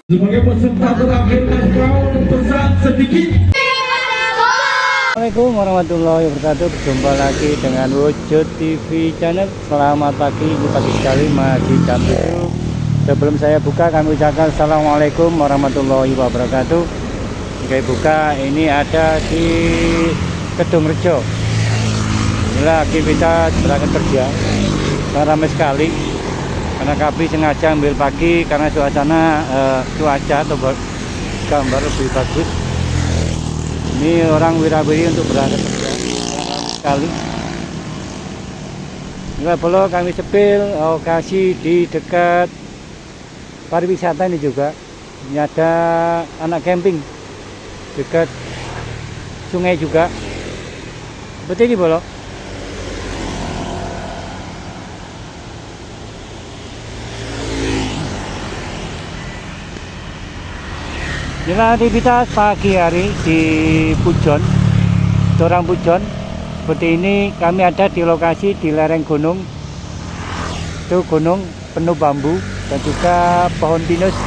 Sebagai peserta terakhir kau pesan sedikit. Assalamualaikum warahmatullahi wabarakatuh. Berjumpa lagi dengan Wujud TV Channel. Selamat pagi, ini pagi sekali masih jam 7. Sebelum saya buka, kami ucapkan Assalamualaikum warahmatullahi wabarakatuh. Oke, buka ini ada di Kedung Rejo. Inilah aktivitas berangkat kerja. Ramai sekali. Karena kami sengaja ambil pagi karena suasana cuaca atau gambar lebih bagus. Ini orang wirawiri untuk berangkat kerja sekali. Inilah belum kami sepil lokasi di dekat pariwisata ini juga. Ini ada anak camping dekat sungai juga. Seperti ini bolok. Inilah aktivitas pagi hari di Pujon, Dorang Pujon. Seperti ini kami ada di lokasi di lereng gunung. Itu gunung penuh bambu dan juga pohon pinus.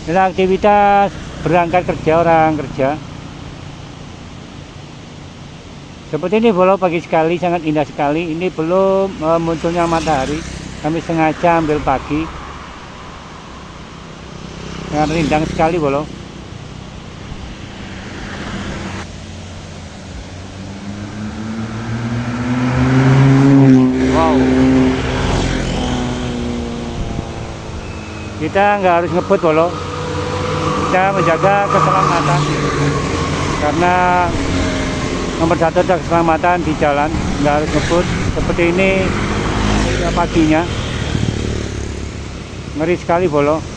Inilah aktivitas berangkat kerja orang kerja. Seperti ini boleh pagi sekali, sangat indah sekali. Ini belum munculnya matahari. Kami sengaja ambil pagi. Sangat rindang sekali bolo. Wow. Kita nggak harus ngebut bolo. Kita menjaga keselamatan. Karena nomor satu adalah keselamatan di jalan. Nggak harus ngebut. Seperti ini paginya. Ngeri sekali bolo.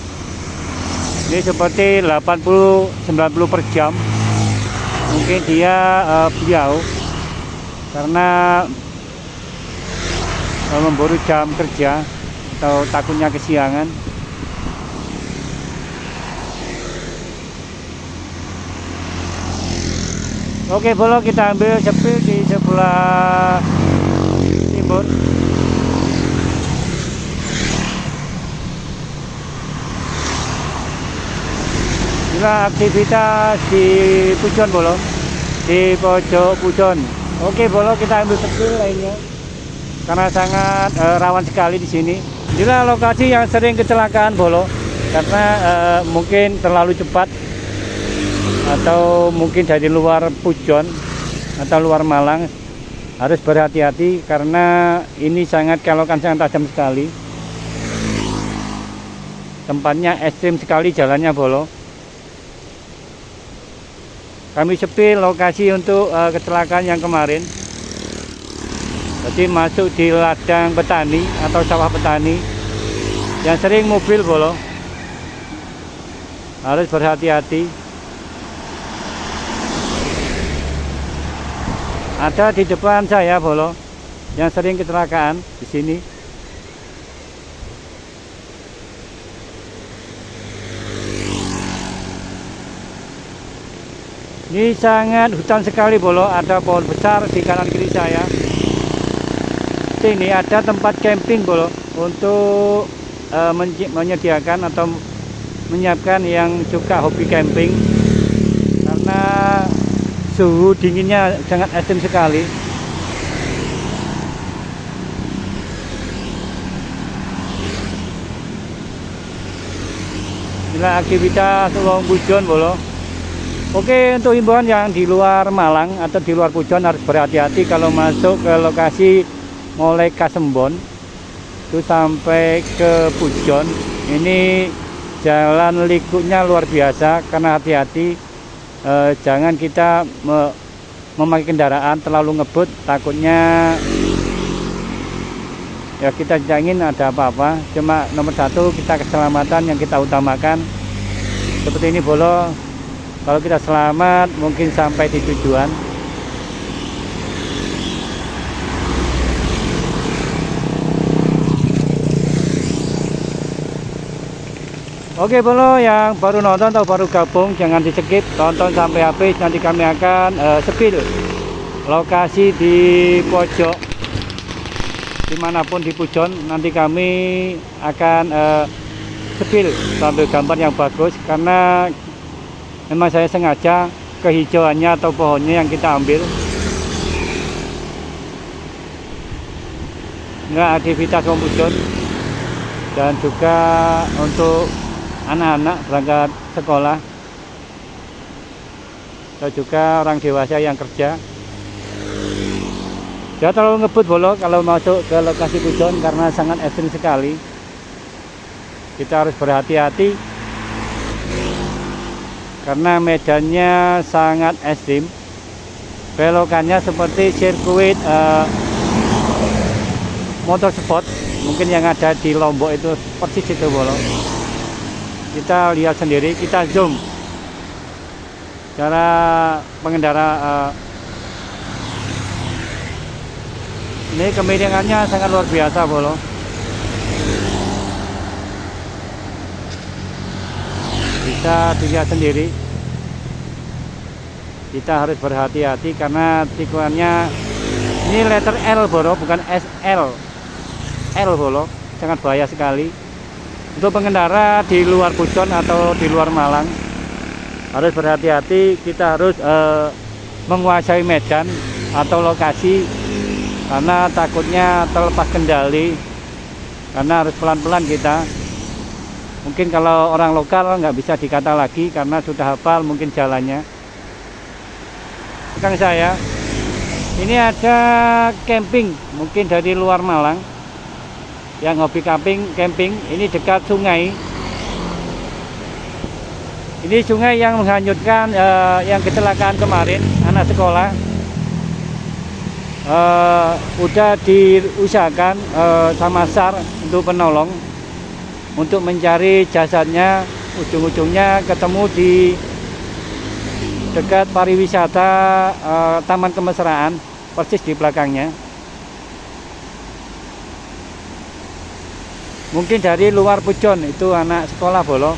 Ini seperti 80-90 per jam. Mungkin dia beliau karena memburu jam kerja atau takutnya kesiangan. Oke, boleh kita ambil sepil di sebelah timur. Inilah aktivitas di Pujon bolo, di pojok Pujon. Oke bolo, kita ambil sepil lainnya karena sangat rawan sekali di sini. Inilah lokasi yang sering kecelakaan bolo karena mungkin terlalu cepat atau mungkin dari luar Pujon atau luar Malang. Harus berhati-hati karena ini sangat kelokan, sangat tajam sekali. Tempatnya ekstrim sekali jalannya bolo. Kami sepil lokasi untuk kecelakaan yang kemarin. Jadi masuk di ladang petani atau sawah petani yang sering mobil bolo. Harus berhati-hati. Ada di depan saya bolo yang sering kecelakaan di sini. Ini sangat hutan sekali bolo, ada pohon besar di kanan kiri saya. Sini ada tempat camping bolo untuk menyediakan atau menyiapkan yang suka hobi camping. Karena suhu dinginnya sangat ekstrim sekali. Inilah aktivitas Dorang Pujon bolo. Oke, untuk himbauan yang di luar Malang atau di luar Pujon harus berhati-hati kalau masuk ke lokasi mulai Kasembon itu sampai ke Pujon. Ini jalan likunya luar biasa, karena hati-hati jangan kita memakai kendaraan terlalu ngebut, takutnya ya kita tidak ingin ada apa-apa. Cuma nomor satu kita keselamatan yang kita utamakan. Seperti ini bolo. Kalau kita selamat mungkin sampai di tujuan. Oke bolo, yang baru nonton atau baru gabung jangan di skip, tonton sampai habis. Nanti kami akan sepil lokasi di pojok dimanapun di Pujon. Nanti kami akan sepil sambil gambar yang bagus, karena memang saya sengaja kehijauannya atau pohonnya yang kita ambil. Nggak aktivitas Kompujun, dan juga untuk anak-anak berangkat sekolah, atau juga orang dewasa yang kerja. Jangan terlalu ngebut bolo kalau masuk ke lokasi Pujon karena sangat ekstrim sekali. Kita harus berhati-hati karena medannya sangat ekstrim. Belokannya seperti sirkuit motorsport mungkin yang ada di Lombok itu, persis itu bolo. Kita lihat sendiri, kita zoom cara pengendara. Ini kemiringannya sangat luar biasa bolo. Bisa dilihat sendiri. Kita harus berhati-hati karena tikungannya ini letter L bolo, bukan SL. L bolo, sangat bahaya sekali. Untuk pengendara di luar Pujon atau di luar Malang harus berhati-hati. Kita harus menguasai medan atau lokasi, karena takutnya terlepas kendali, karena harus pelan-pelan kita. Mungkin kalau orang lokal nggak bisa dikata lagi karena sudah hafal mungkin jalannya. Belakang saya ini ada camping, mungkin dari luar Malang yang hobi camping. Ini dekat sungai. Ini sungai yang menghanyutkan yang kecelakaan kemarin anak sekolah. Udah diusahakan sama SAR untuk penolong untuk mencari jasadnya. Ujung-ujungnya ketemu di dekat pariwisata Taman Kemesraan, persis di belakangnya. Mungkin dari luar Pujon, itu anak sekolah bolo,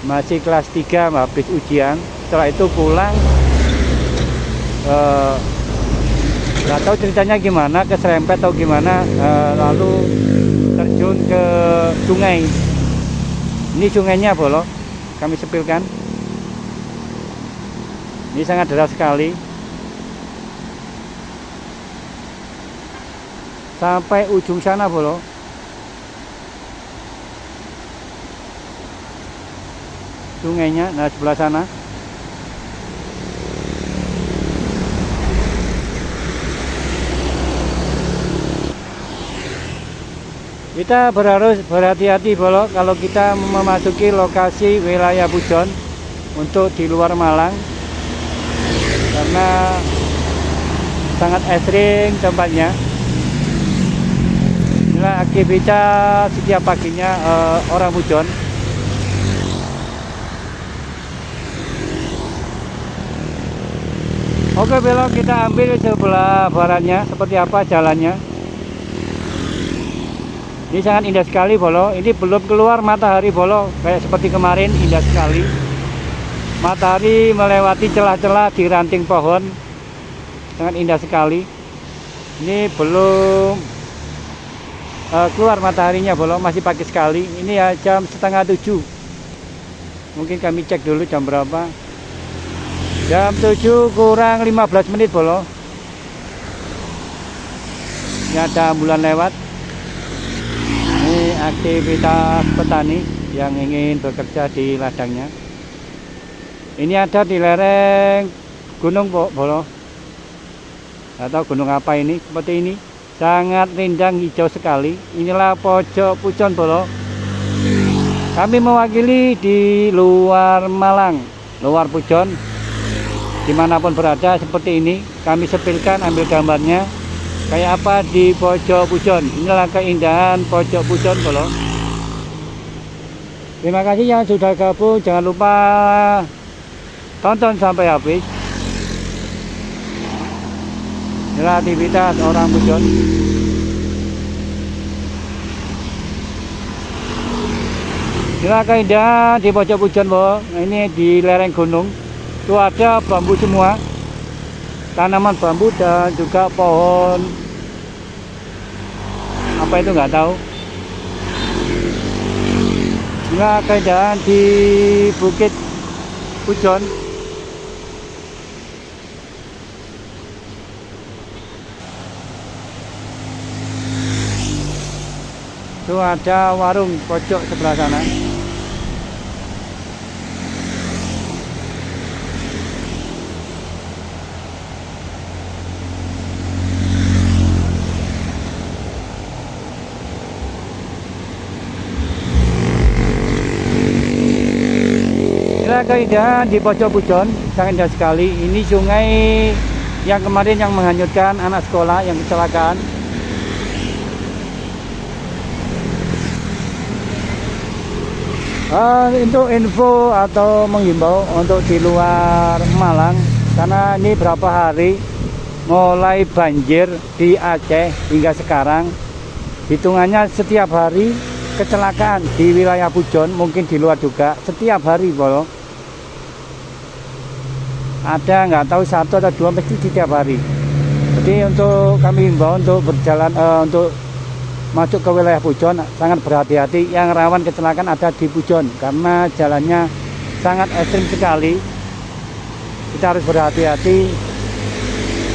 masih kelas 3 habis ujian. Setelah itu pulang, nggak tahu ceritanya gimana, keserempet atau gimana, lalu terjun ke sungai. Ini sungainya bolo, kami sepilkan. Ini sangat deras sekali, sampai ujung sana bolo. Sungainya, nah sebelah sana. Kita harus berhati-hati bolo kalau kita memasuki lokasi wilayah Pujon untuk di luar Malang, karena sangat ekstrim tempatnya. Inilah aktivitas setiap paginya orang Pujon. Oke, belok kita ambil sebelah baratnya, seperti apa jalannya. Ini sangat indah sekali bolo. Ini belum keluar matahari bolo, kayak seperti kemarin, indah sekali. Matahari melewati celah-celah di ranting pohon, sangat indah sekali. Ini belum keluar mataharinya bolo, masih pagi sekali. Ini ya jam setengah 7. Mungkin kami cek dulu jam berapa. Jam 7 kurang 15 menit bolo. Ini ada ambulan lewat. Ini aktivitas petani yang ingin bekerja di ladangnya. Ini ada di lereng gunung bolo. Atau gunung apa ini? Seperti ini. Sangat rindang hijau sekali. Inilah pojok Pujon bolo. Kami mewakili di luar Malang, luar Pujon. Dimanapun berada seperti ini, kami sepilkan, ambil gambarnya kayak apa di pojok Pujon. Inilah keindahan pojok Pujon bolo. Terima kasih yang sudah gabung, jangan lupa tonton sampai habis. Inilah aktivitas orang Pujon. Inilah keindahan di pojok Pujon bolo. Nah, ini di lereng gunung. Itu ada bambu semua, tanaman bambu dan juga pohon apa itu nggak tahu. Inilah keindahan di Bukit Pujon. Itu ada warung pojok sebelah sana. Inilah keindahan di pojok Pujon, sangat indah sekali. Ini sungai yang kemarin yang menghanyutkan anak sekolah yang kecelakaan. Untuk info atau menghimbau untuk di luar Malang, karena ini berapa hari mulai banjir di Aceh hingga sekarang, hitungannya setiap hari kecelakaan di wilayah Pujon, mungkin di luar juga setiap hari bolo. Ada nggak tahu 1 atau 2 mesti setiap hari. Jadi untuk kami himbau untuk berjalan untuk masuk ke wilayah Pujon sangat berhati-hati. Yang rawan kecelakaan ada di Pujon karena jalannya sangat ekstrim sekali. Kita harus berhati-hati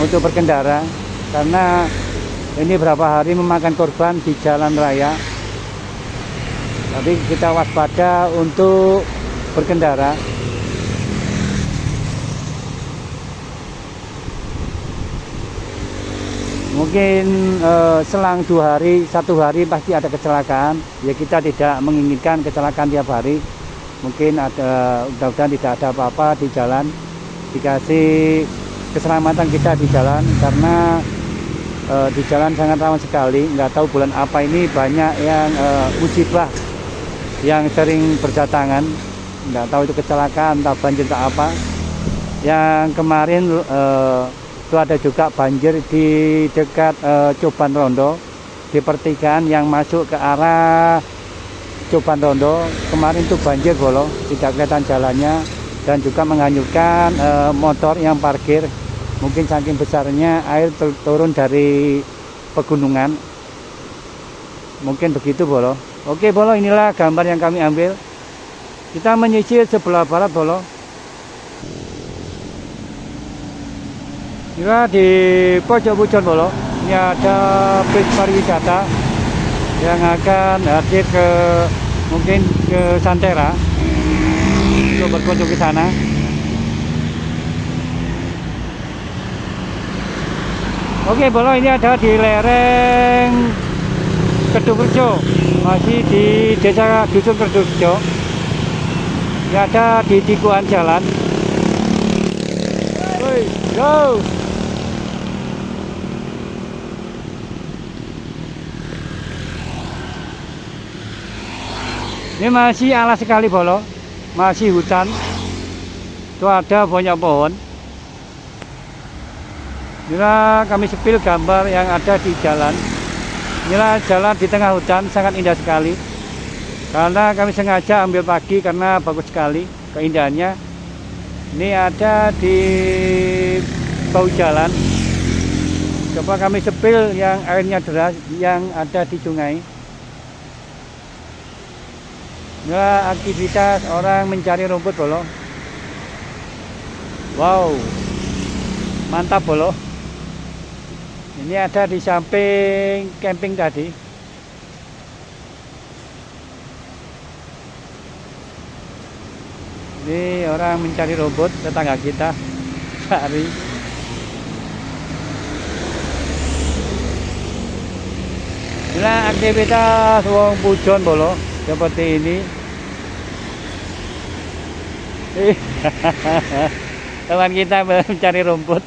untuk berkendara karena ini berapa hari memakan korban di jalan raya. Tapi kita waspada untuk berkendara. Mungkin selang 2 hari, 1 hari pasti ada kecelakaan. Ya kita tidak menginginkan kecelakaan tiap hari. Mungkin ada, mudah-mudahan tidak ada apa-apa di jalan. Dikasih keselamatan kita di jalan karena di jalan sangat rawan sekali. Nggak tahu bulan apa ini banyak yang musibah yang sering berdatangan. Nggak tahu itu kecelakaan atau banjir atau apa. Yang kemarin itu ada juga banjir di dekat Coban Rondo, di pertigaan yang masuk ke arah Coban Rondo. Kemarin itu banjir bolo, tidak kelihatan jalannya dan juga menghanyutkan motor yang parkir. Mungkin saking besarnya air turun dari pegunungan, mungkin begitu bolo. Oke bolo, inilah gambar yang kami ambil. Kita menyisir sebelah barat bolo. Inilah di pojok Pujon bolo. Ini ada bis pariwisata yang akan hadir ke mungkin ke Santera untuk berkunjung ke sana. Oke bolo, ini ada di lereng Kedungrejo, masih di desa Dusun Kedungrejo. Ini ada di tikungan jalan. Woi, go! Ini masih alas sekali bolo, masih hutan. Itu ada banyak pohon. Inilah kami sepil gambar yang ada di jalan. Inilah jalan di tengah hutan, sangat indah sekali. Karena kami sengaja ambil pagi karena bagus sekali keindahannya. Ini ada di bau jalan. Coba kami sepil yang airnya deras yang ada di sungai. Inilah aktivitas orang mencari rumput bolo. Wow, mantap bolo. Ini ada di samping camping tadi. Ini orang mencari rumput, tetangga kita cari. Inilah aktivitas wong Pujon bolo seperti ini. Teman kita mencari rumput.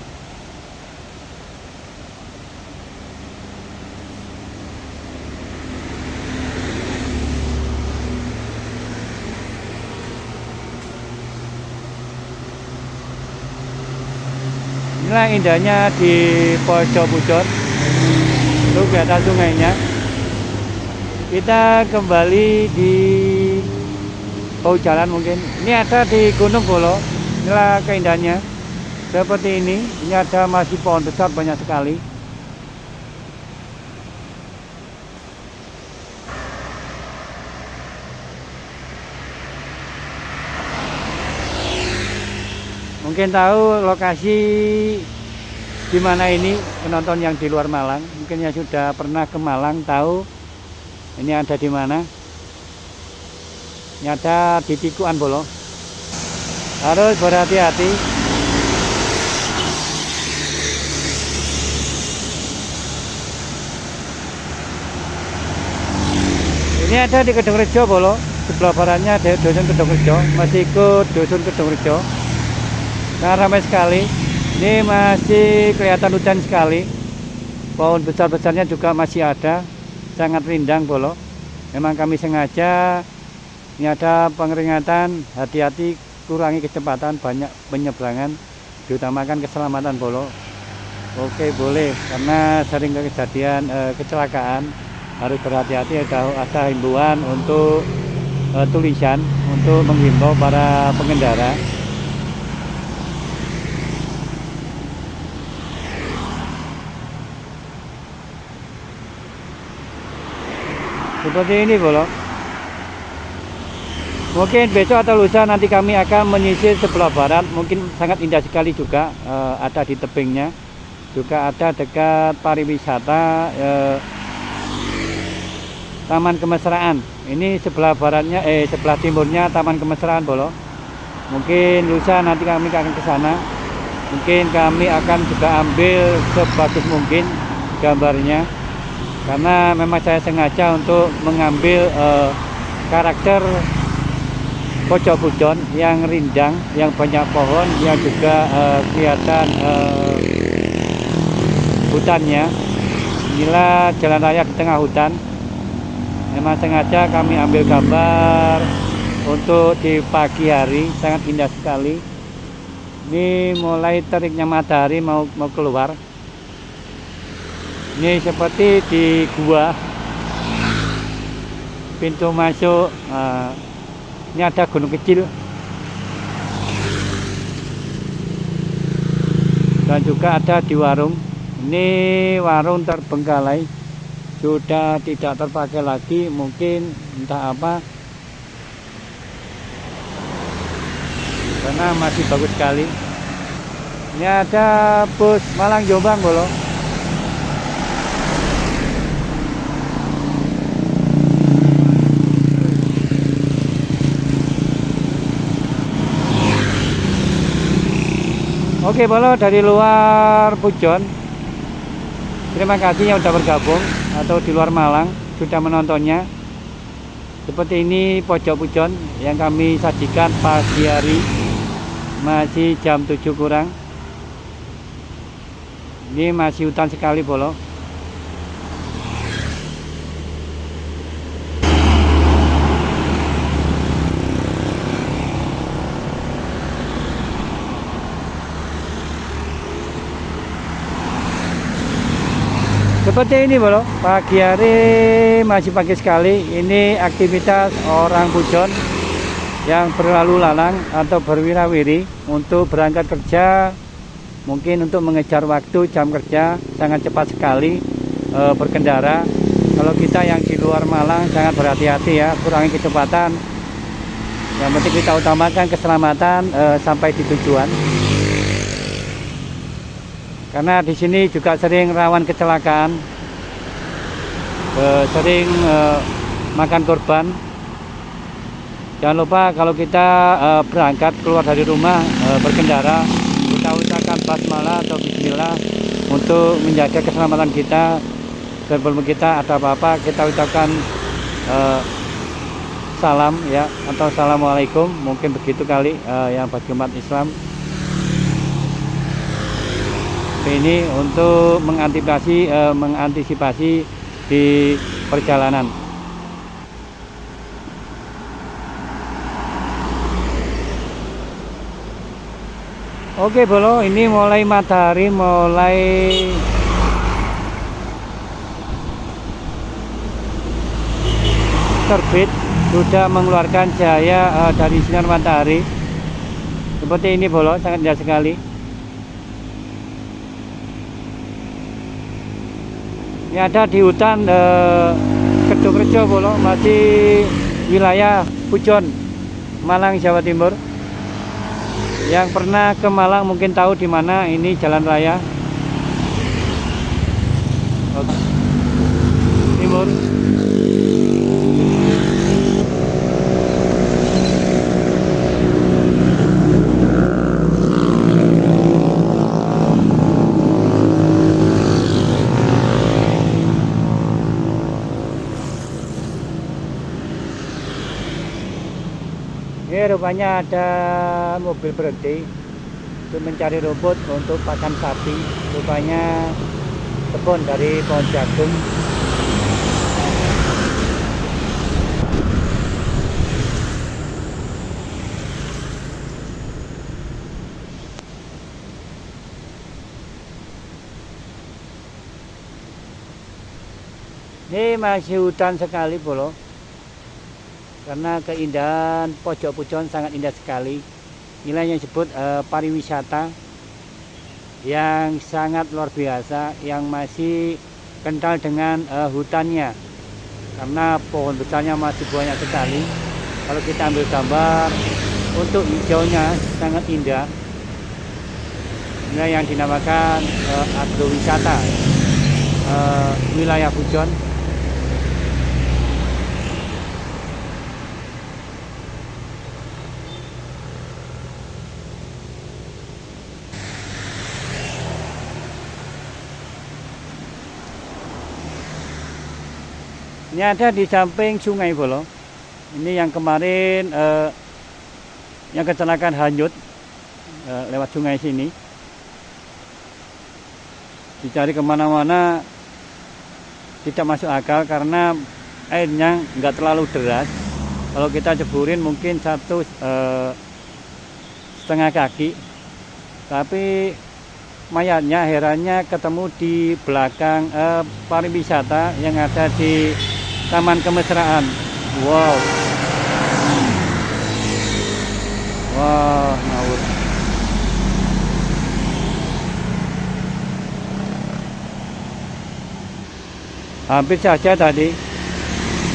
Inilah indahnya di pojok Pujon. Itu kelihatan sungainya. Kita kembali di bau jalan mungkin. Ini ada di Gunung Bolo. Inilah keindahannya. Seperti ini. Ini ada masih pohon besar banyak sekali. mungkin tahu lokasi di mana ini, penonton yang di luar Malang, mungkin yang sudah pernah ke Malang tahu ini ada di mana. Ini ada di Tikuan Bolo. Harus berhati-hati. Ini ada di Kedungrejo Bolo. Sebelah baratnya ada dusun Kedungrejo, masih ikut dusun Kedungrejo. Nah, ramai sekali. Ini masih kelihatan hujan sekali. Pohon besar-besarnya juga masih ada, sangat rindang Bolo. Memang kami sengaja. Ini ada pengeringatan, hati-hati, kurangi kecepatan, banyak penyeberangan, diutamakan keselamatan Bolo. Oke, boleh, karena sering kejadian kecelakaan, harus berhati-hati. Ada himbauan untuk tulisan untuk menghimbau para pengendara. Seperti ini Bolo. Mungkin besok atau lusa nanti kami akan menyisir sebelah barat. Mungkin sangat indah sekali juga, ada di tebingnya. Juga ada dekat pariwisata Taman Kemesraan. Ini sebelah baratnya, sebelah timurnya Taman Kemesraan Bolo. Mungkin lusa nanti kami akan ke sana. Mungkin kami akan juga ambil sebagus mungkin gambarnya. Karena memang saya sengaja untuk mengambil karakter pojok pujon yang rindang, yang banyak pohon, yang juga kelihatan hutannya. Inilah jalan raya di tengah hutan. Memang sengaja kami ambil gambar untuk di pagi hari, sangat indah sekali. Ini mulai teriknya matahari mau keluar. Ini seperti di gua, pintu masuk. Ini ada gunung kecil dan juga ada di warung. Ini warung terbengkalai, sudah tidak terpakai lagi, mungkin entah apa, karena masih bagus sekali. Ini ada bus Malang Jombang Bolo. Oke Bolo, dari luar Pujon, terima kasih yang sudah bergabung atau di luar Malang sudah menontonnya. Seperti ini pojok Pujon yang kami sajikan pagi hari, masih jam 7 kurang. Ini masih hutan sekali Bolo. Seperti ini Bolo, pagi hari masih pagi sekali. Ini aktivitas orang Pujon yang berlalu lalang atau berwirawiri untuk berangkat kerja, mungkin untuk mengejar waktu jam kerja, sangat cepat sekali berkendara. Kalau kita yang di luar Malang sangat berhati-hati ya, kurangi kecepatan. Yang penting kita utamakan keselamatan sampai di tujuan. Karena di sini juga sering rawan kecelakaan, sering makan korban. Jangan lupa kalau kita berangkat keluar dari rumah berkendara, kita ucapkan basmalah atau bismillah untuk menjaga keselamatan kita. Sebelum kita ada apa-apa, kita ucapkan salam ya, atau assalamualaikum, mungkin begitu kali yang bagi umat Islam. Ini untuk mengantisipasi di perjalanan. Oke Bolo, ini mulai matahari mulai terbit, sudah mengeluarkan cahaya dari sinar matahari. Seperti ini Bolo, sangat indah sekali. Ini ada di hutan Kedungrejo Bolo, masih wilayah Pujon, Malang, Jawa Timur. Yang pernah ke Malang mungkin tahu di mana ini jalan raya. Timur. Ini rupanya ada mobil berhenti untuk mencari rumput untuk pakan sapi. Rupanya kebun dari pohon jagung. Ini masih hutan sekali bolo, karena keindahan pojok pujon sangat indah sekali. Inilah yang disebut pariwisata yang sangat luar biasa, yang masih kental dengan hutannya, karena pohon besarnya masih banyak sekali. Kalau kita ambil gambar untuk hijaunya sangat indah. Ini yang dinamakan agrowisata wilayah Pujon. Ini ada di samping sungai bolo. Ini yang kemarin yang kecelakaan hanyut lewat sungai sini. Dicari kemana-mana tidak masuk akal karena airnya nggak terlalu deras. Kalau kita ceburin mungkin 1,5 kaki, tapi mayatnya herannya ketemu di belakang pariwisata yang ada di Taman Kemesraan. Wow, wah, ngawur. Hampir saja tadi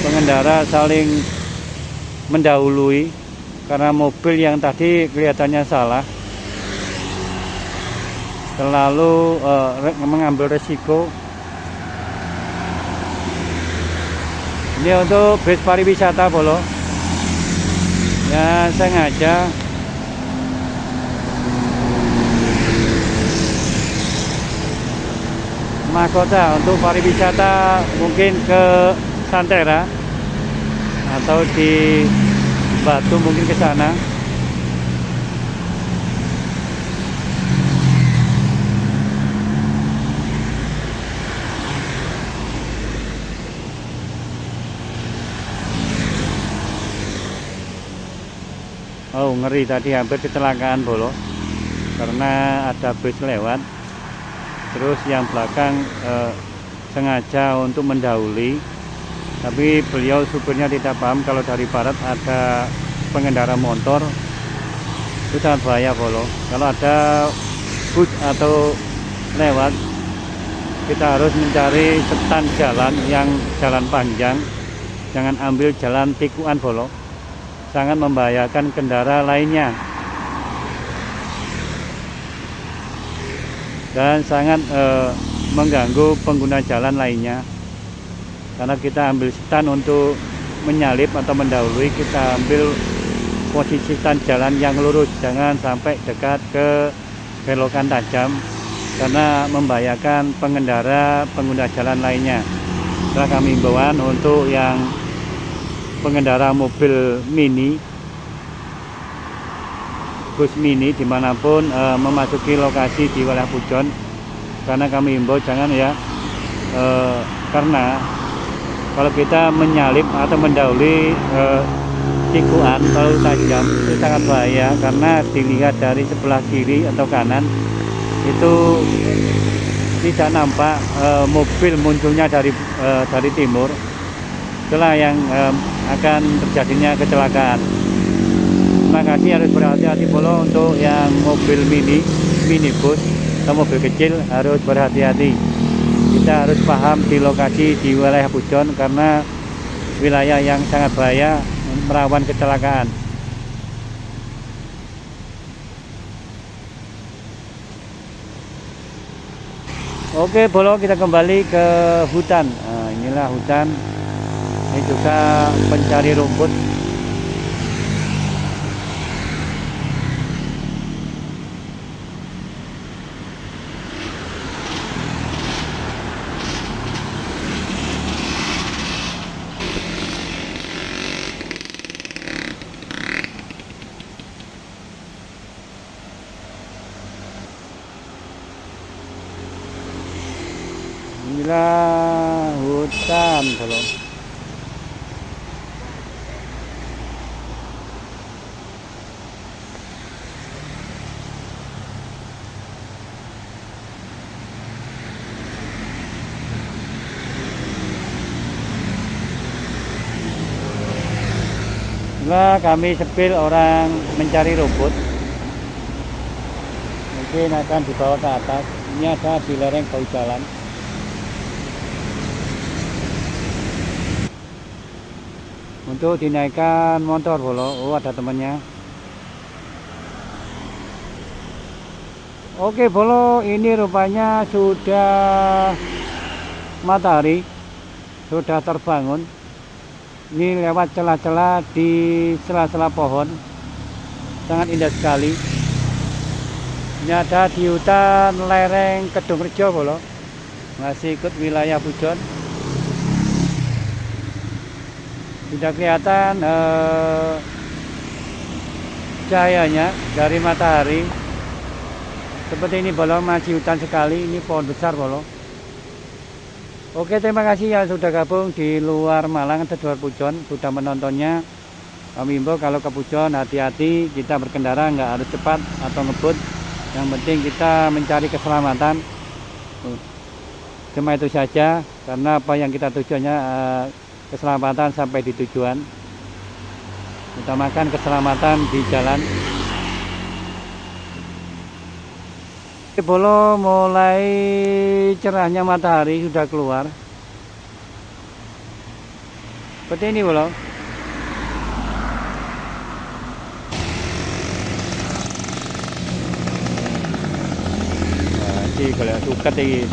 pengendara saling mendahului karena mobil yang tadi kelihatannya salah, terlalu mengambil resiko. Ini untuk bis pariwisata bolo ya, sengaja mahkota untuk pariwisata, mungkin ke Santera atau di Batu, mungkin ke sana. Oh, ngeri, tadi hampir kecelakaan bolo karena ada bus lewat, terus yang belakang sengaja untuk mendahului, tapi beliau supirnya tidak paham kalau dari barat ada pengendara motor. Itu sangat bahaya bolo. Kalau ada bus atau lewat, kita harus mencari setan jalan yang jalan panjang, jangan ambil jalan tikuan bolo, sangat membahayakan kendaraan lainnya dan sangat mengganggu pengguna jalan lainnya. Karena kita ambil setan untuk menyalip atau mendahului, kita ambil posisi setan jalan yang lurus, jangan sampai dekat ke belokan tajam karena membahayakan pengguna jalan lainnya. Setelah kami himbauan untuk yang pengendara mobil mini, bus mini dimanapun memasuki lokasi di wilayah Pujon, karena kami himbau jangan ya, karena kalau kita menyalip atau mendahului tikuan terlalu tajam itu sangat bahaya, karena dilihat dari sebelah kiri atau kanan itu tidak nampak mobil munculnya dari timur. Itulah yang akan terjadinya kecelakaan. Terima kasih, harus berhati-hati pula untuk yang mobil minibus atau mobil kecil, harus berhati-hati. Kita harus paham di lokasi di wilayah Pujon karena wilayah yang sangat bahaya, merawan kecelakaan. Oke Bolo, kita kembali ke hutan. Nah, inilah hutan. Ini juga pencari rumput. Inilah hutan Bolo. Inilah kami sepil orang mencari rumput. Mungkin akan dibawa ke atas. Ini ada di lereng bawah jalan. Untuk dinaikkan motor Bolo. Oh, ada temannya. Oke Bolo, ini rupanya sudah matahari, sudah terbangun. Ini lewat celah-celah di sela-sela pohon, sangat indah sekali. Ini ada di hutan lereng Kedungrejo Bolo, masih ikut wilayah Pujon. Sudah kelihatan cahayanya dari matahari. Seperti ini Bolo, masih hutan sekali. Ini pohon besar Bolo. Oke, terima kasih yang sudah gabung di luar Malang atau luar Pujon, sudah menontonnya. Kami himbau kalau ke Pujon hati-hati, kita berkendara nggak harus cepat atau ngebut. Yang penting kita mencari keselamatan. Cuma itu saja, karena apa yang kita tujuannya keselamatan sampai di tujuan. Utamakan keselamatan di jalan. Bolo, mulai cerahnya matahari sudah keluar. Seperti ini Bolo. Nah, ini kalau suket ini.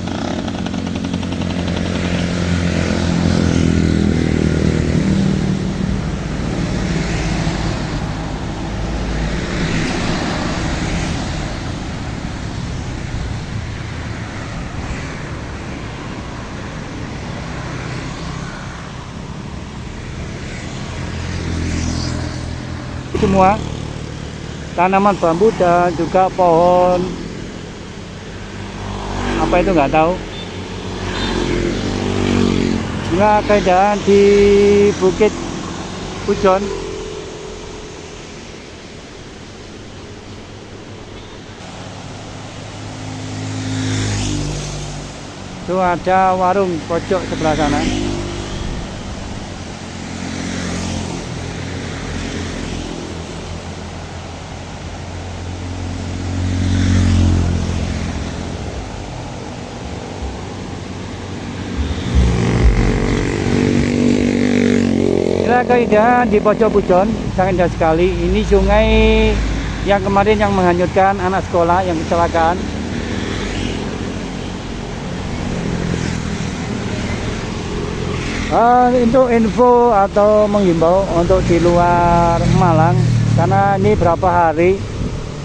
Semua tanaman bambu dan juga pohon apa itu nggak tahu. Inilah keadaan di Bukit Pujon. Itu ada warung pojok sebelah sana. Keindahan di pojok Pujon sangat indah sekali. Ini sungai yang kemarin yang menghanyutkan anak sekolah yang kecelakaan. Untuk info atau menghimbau untuk di luar Malang, karena ini berapa hari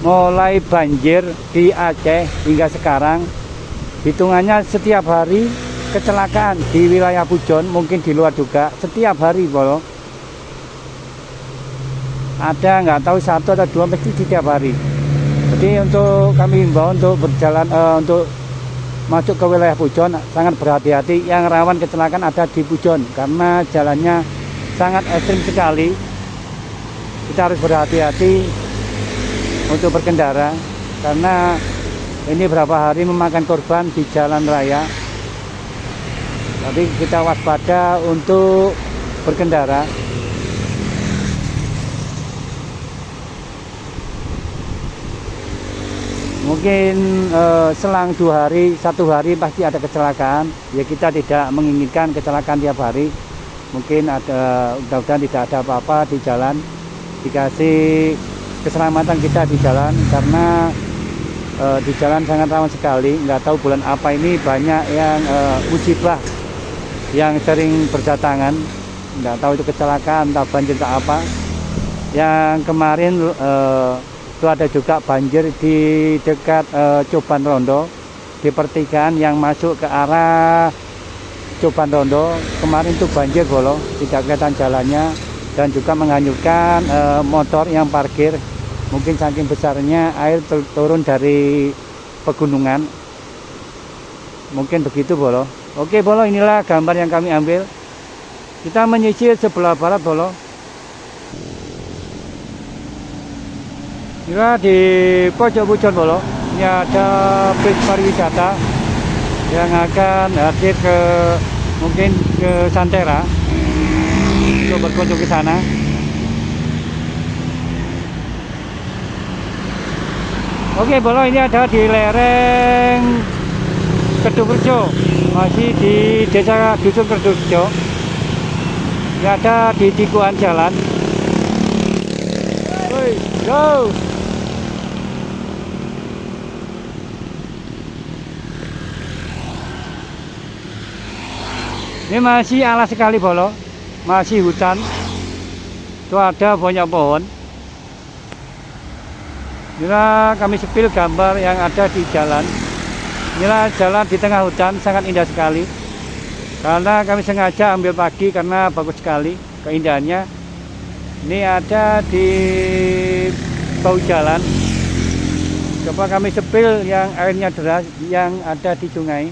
mulai banjir di Aceh hingga sekarang, hitungannya setiap hari kecelakaan di wilayah Pujon, mungkin di luar juga setiap hari Bolo. Ada nggak tahu satu atau dua mesti setiap hari. Jadi untuk kami himbau untuk berjalan untuk masuk ke wilayah Pujon sangat berhati-hati. Yang rawan kecelakaan ada di Pujon karena jalannya sangat ekstrim sekali. Kita harus berhati-hati untuk berkendara karena ini berapa hari memakan korban di jalan raya. Tapi kita waspada untuk berkendara. Mungkin selang 2 hari, 1 hari pasti ada kecelakaan. Ya kita tidak menginginkan kecelakaan tiap hari. Mungkin ada, mudah-mudahan tidak ada apa-apa di jalan. Dikasih keselamatan kita di jalan, karena di jalan sangat rawan sekali. Nggak tahu bulan apa ini banyak yang musibah yang sering berdatangan. Nggak tahu itu kecelakaan atau banjir atau apa. Yang kemarin itu ada juga banjir di dekat Coban Rondo, di pertigaan yang masuk ke arah Coban Rondo. Kemarin itu banjir bolo, tidak kelihatan jalannya, dan juga menghanyutkan motor yang parkir. Mungkin saking besarnya air turun dari pegunungan, mungkin begitu bolo. Oke bolo, inilah gambar yang kami ambil. Kita menyisir sebelah barat bolo. Inilah di pojok Pujon bolo. Ini ada bis pariwisata yang akan hadir ke mungkin ke Santera untuk berkunjung ke sana. Oke bolo, ini ada di lereng Kedungrejo, masih di desa Dusun Kedungrejo. Ini ada di tikungan jalan. Woi, go! Ini masih alas sekali bolo, masih hutan. Itu ada banyak pohon. Inilah kami sepil gambar yang ada di jalan. Inilah jalan di tengah hutan, sangat indah sekali. Karena kami sengaja ambil pagi karena bagus sekali keindahannya. Ini ada di bawah jalan. Coba kami sepil yang airnya deras yang ada di sungai.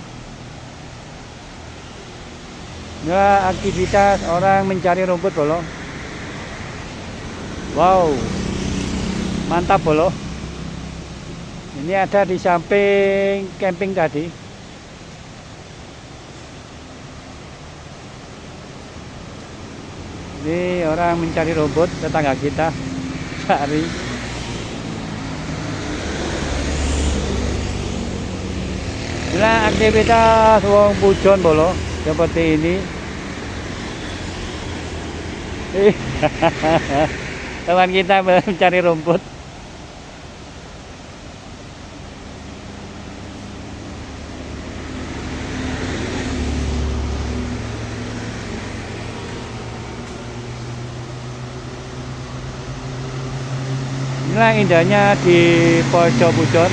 Inilah aktivitas orang mencari rumput bolo. Wow, mantap bolo. Ini ada di samping camping tadi. Ini orang mencari rumput, tetangga kita cari. Inilah aktivitas wong Pujon bolo, seperti ini. Teman kita mencari rumput. Inilah indahnya di pojok Pujon.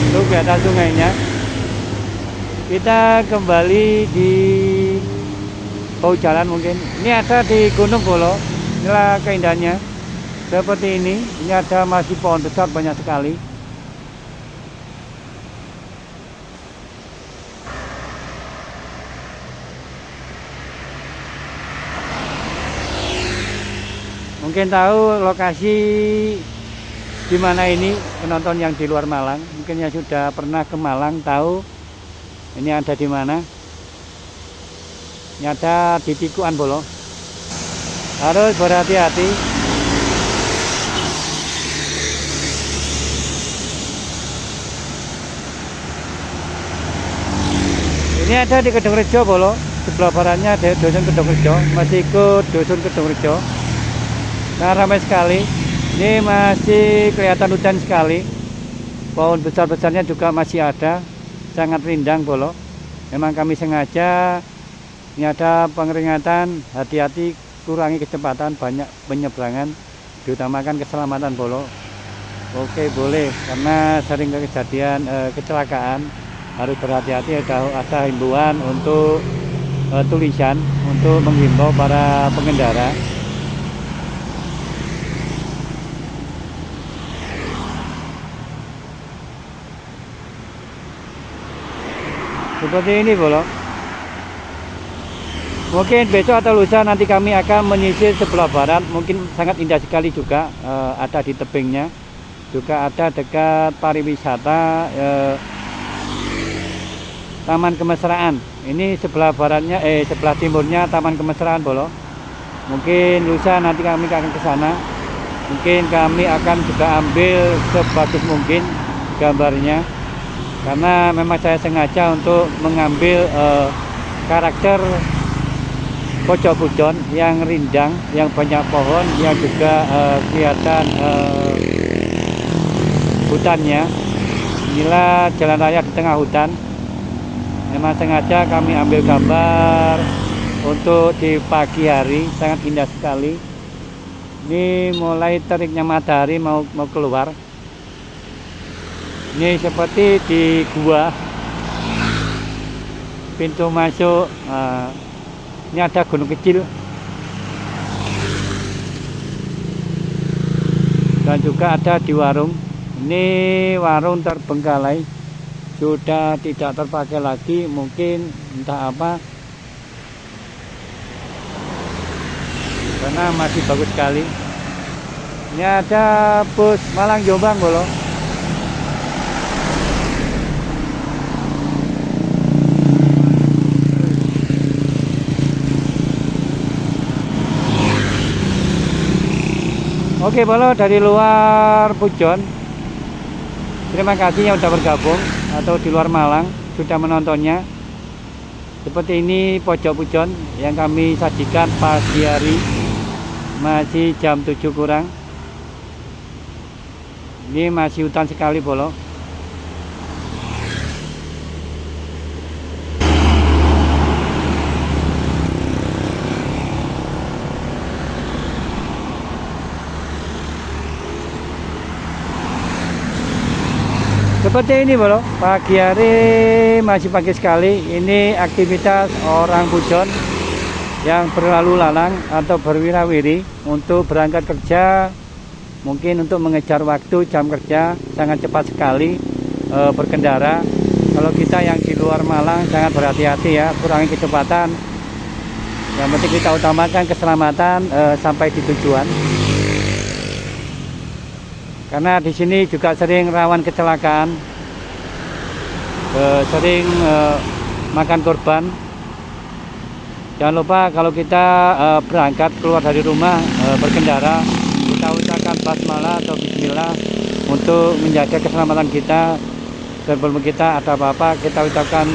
Itu kelihatan sungainya. Kita kembali di bawah jalan mungkin. Ini ada di Gunung Bolo. Inilah keindahannya. Seperti ini. Ini ada masih pohon besar banyak sekali. Mungkin tahu lokasi di mana ini penonton yang di luar Malang. Mungkin yang sudah pernah ke Malang tahu ini ada di mana. Ini ada di tikungan bolo. Harus berhati-hati. Ini ada di Kedungrejo bolo. Sebelah baratnya ada Dusun Kedungrejo, masih ikut Dusun Kedungrejo. Nah, ramai sekali. Ini masih kelihatan hutan sekali. Pohon besar-besarnya juga masih ada. Sangat rindang bolo. Memang kami sengaja. Ini ada peringatan, hati-hati, kurangi kecepatan, banyak penyeberangan, diutamakan keselamatan bolo. Oke boleh, karena sering kejadian kecelakaan, harus berhati-hati. Ada himbauan untuk tulisan untuk menghimbau para pengendara. Seperti ini bolo. Mungkin besok atau lusa nanti kami akan menyisir sebelah barat. Mungkin sangat indah sekali juga. Ada di tebingnya. Juga ada dekat pariwisata Taman Kemesraan. Ini sebelah baratnya, sebelah timurnya Taman Kemesraan bolo. Mungkin lusa nanti kami akan ke sana. Mungkin kami akan juga ambil sebagus mungkin gambarnya. Karena memang saya sengaja untuk mengambil karakter pojok Pujon yang rindang, yang banyak pohon, yang juga kelihatan hutannya. Inilah jalan raya di tengah hutan. Memang sengaja kami ambil gambar untuk di pagi hari, sangat indah sekali. Ini mulai teriknya matahari mau keluar. Ini seperti di gua, pintu masuk. Ini ada gunung kecil dan juga ada di warung. Ini warung terbengkalai, sudah tidak terpakai lagi, mungkin entah apa, karena masih bagus sekali. Ini ada bus Malang Jombang bolo. Oke bolo, dari luar Pujon, terima kasih yang sudah bergabung, atau di luar Malang sudah menontonnya. Seperti ini pojok Pujon yang kami sajikan pagi hari, masih jam 7 kurang. Ini masih hutan sekali bolo. Seperti ini bolo, pagi hari masih pagi sekali. Ini aktivitas orang Pujon yang berlalu lalang atau berwirawiri untuk berangkat kerja, mungkin untuk mengejar waktu jam kerja, sangat cepat sekali berkendara. Kalau kita yang di luar Malang sangat berhati-hati ya, kurangi kecepatan. Yang penting kita utamakan keselamatan sampai di tujuan. Karena di sini juga sering rawan kecelakaan, sering makan korban. Jangan lupa kalau kita berangkat keluar dari rumah berkendara, kita ucapkan basmalah atau bismillah untuk menjaga keselamatan kita. Sebelum kita ada apa-apa, kita ucapkan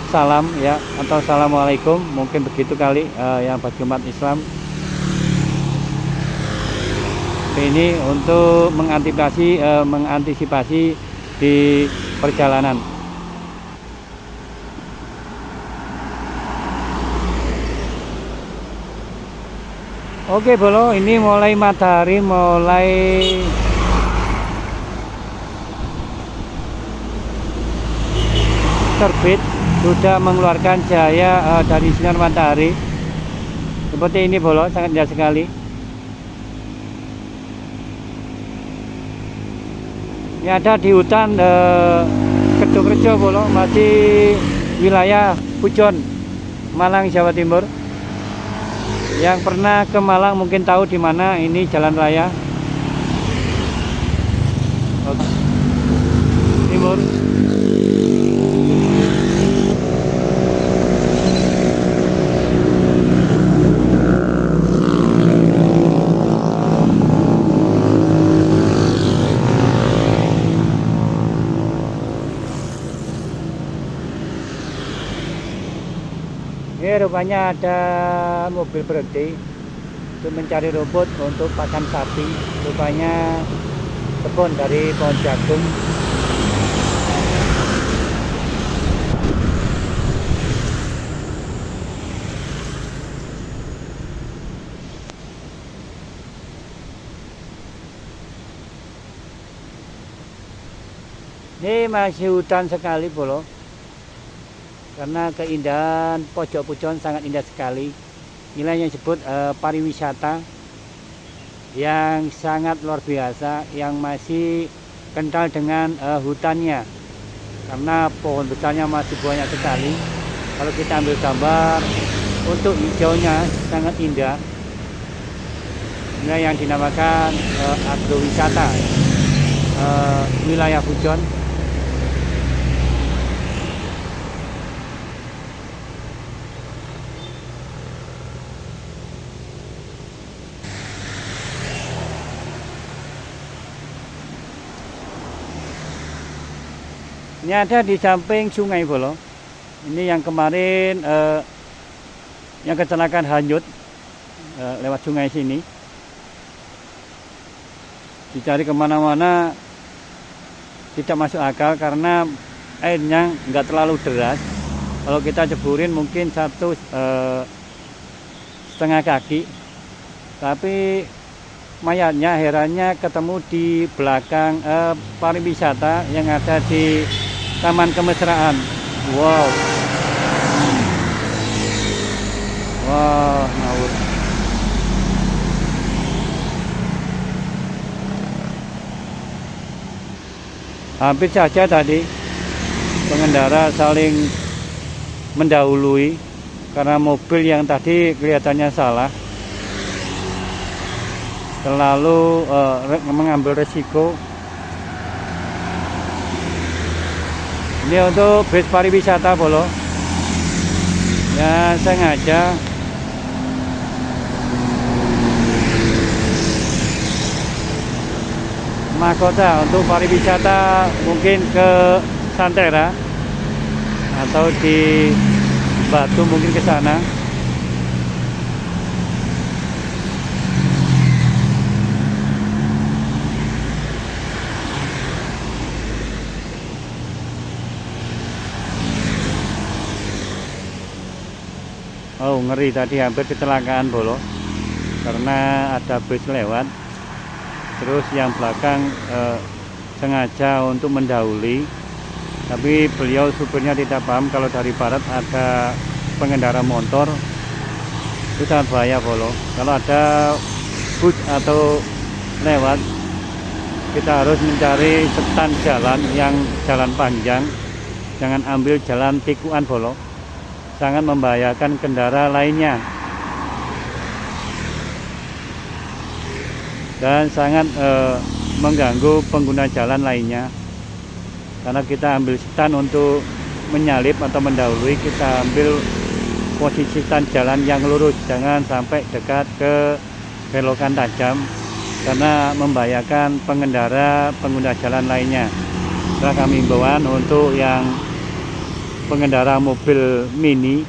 salam ya, atau assalamualaikum, mungkin begitu kali yang bagi umat Islam. Ini untuk mengantisipasi di perjalanan. Oke bolo, ini mulai matahari mulai terbit, sudah mengeluarkan cahaya dari sinar matahari. Seperti ini bolo, sangat indah sekali. Ini ada di hutan Kedungrejo bolo, masih wilayah Pujon, Malang, Jawa Timur. Yang pernah ke Malang mungkin tahu di mana ini jalan raya timur. Ini rupanya ada mobil berhenti untuk mencari rumput untuk pakan sapi. Rupanya kebun dari pohon jagung. Ini masih hutan sekali bolo, karena keindahan pojok Pujon sangat indah sekali. Inilah yang disebut pariwisata yang sangat luar biasa, yang masih kental dengan hutannya, karena pohon besarnya masih banyak sekali. Kalau kita ambil gambar untuk hijaunya sangat indah. Ini yang dinamakan agrowisata wilayah Pujon. Ini ada di samping sungai bolo. Ini yang kemarin yang kecelakaan hanyut lewat sungai sini. Dicari kemana-mana tidak masuk akal karena airnya nggak terlalu deras. Kalau kita ceburin mungkin setengah kaki, tapi mayatnya, herannya ketemu di belakang pariwisata yang ada di Taman Kemesraan. Wow, ngawur. Hampir saja tadi pengendara saling mendahului karena mobil yang tadi kelihatannya salah, terlalu mengambil resiko. Ini untuk bus pariwisata Bolo ya, sengaja mahkota untuk pariwisata, mungkin ke Santera atau di Batu, mungkin ke sana. Oh, ngeri, tadi hampir kecelakaan Bolo karena ada bus lewat, terus yang belakang sengaja untuk mendahului, tapi beliau supirnya tidak paham kalau dari barat ada pengendara motor. Itu sangat bahaya Bolo. Kalau ada bus atau lewat, kita harus mencari setan jalan yang jalan panjang, jangan ambil jalan tikuan Bolo, sangat membahayakan kendaraan lainnya dan sangat mengganggu pengguna jalan lainnya. Karena kita ambil setan untuk menyalip atau mendahului, kita ambil posisi setan jalan yang lurus, jangan sampai dekat ke belokan tajam karena membahayakan pengguna jalan lainnya. Nah, kami himbauan untuk yang pengendara mobil mini,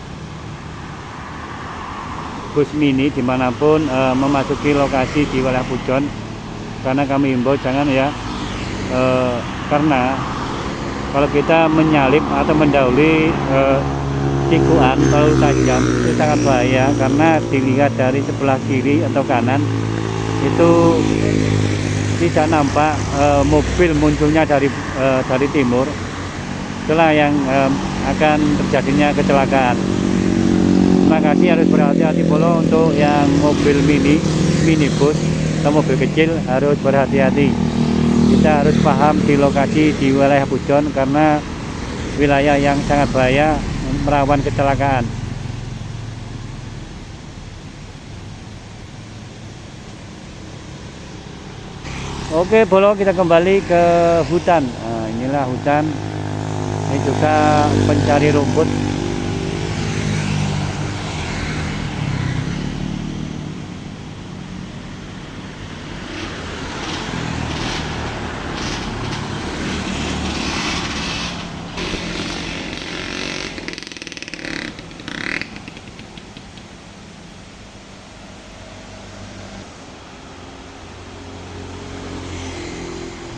bus mini dimanapun memasuki lokasi di wilayah Pujon, karena kami himbau jangan ya, karena kalau kita menyalip atau mendahului tikuan terlalu tajam itu sangat bahaya, karena dilihat dari sebelah kiri atau kanan itu tidak nampak mobil munculnya dari timur. Itulah yang akan terjadinya kecelakaan. Terima kasih, harus berhati-hati Bolo untuk yang mobil minibus atau mobil kecil, harus berhati-hati. Kita harus paham di lokasi di wilayah Pujon karena wilayah yang sangat bahaya, merawan kecelakaan. Oke Bolo, kita kembali ke hutan. Nah, inilah hutan. Ini juga pencari rumput.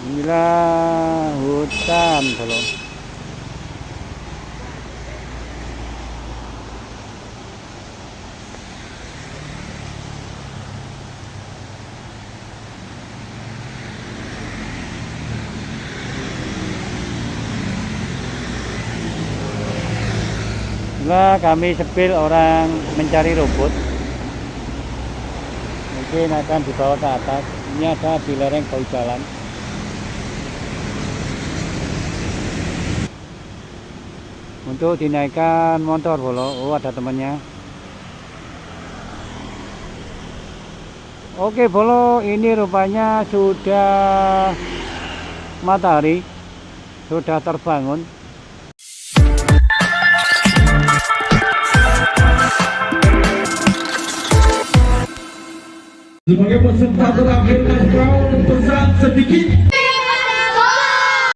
Inilah hutan Bolo. Inilah kami sepil orang mencari rumput. Mungkin akan dibawa ke atas. Ini ada di lereng bawah jalan. Untuk dinaikkan motor Bolo. Oh, ada temannya. Oke Bolo, ini rupanya sudah matahari, sudah terbangun. Sebagai peserta terakhir, kau pesan sedikit.